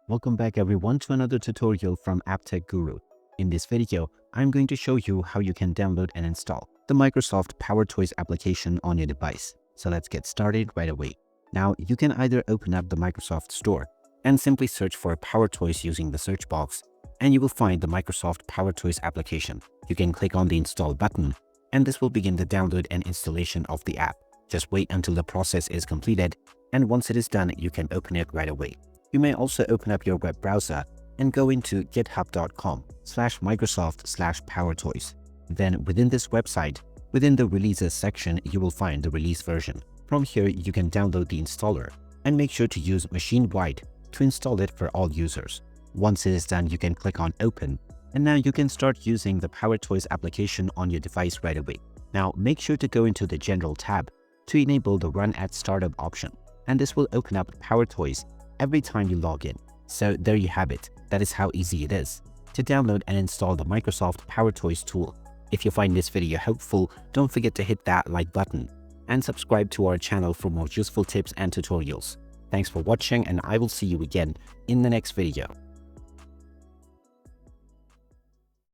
Welcome back everyone to another tutorial from Apptech Guru. In this video, I'm going to show you how you can download and install the Microsoft PowerToys application on your device. So let's get started right away. Now you can either open up the Microsoft Store and simply search for PowerToys using the search box, and you will find the Microsoft PowerToys application. You can click on the install button and this will begin the download and installation of the app. Just wait until the process is completed, and once it is done, you can open it right away. You may also open up your web browser and go into github.com/Microsoft/PowerToys. Then within this website, within the releases section, you will find the release version. From here, you can download the installer and make sure to use machine-wide to install it for all users. Once it is done, you can click on open, and now you can start using the PowerToys application on your device right away. Now make sure to go into the General tab to enable the Run at Startup option, and this will open up PowerToys every time you log in. So there you have it. That is how easy it is to download and install the Microsoft PowerToys tool. If you find this video helpful, don't forget to hit that like button and subscribe to our channel for more useful tips and tutorials. Thanks for watching, and I will see you again in the next video.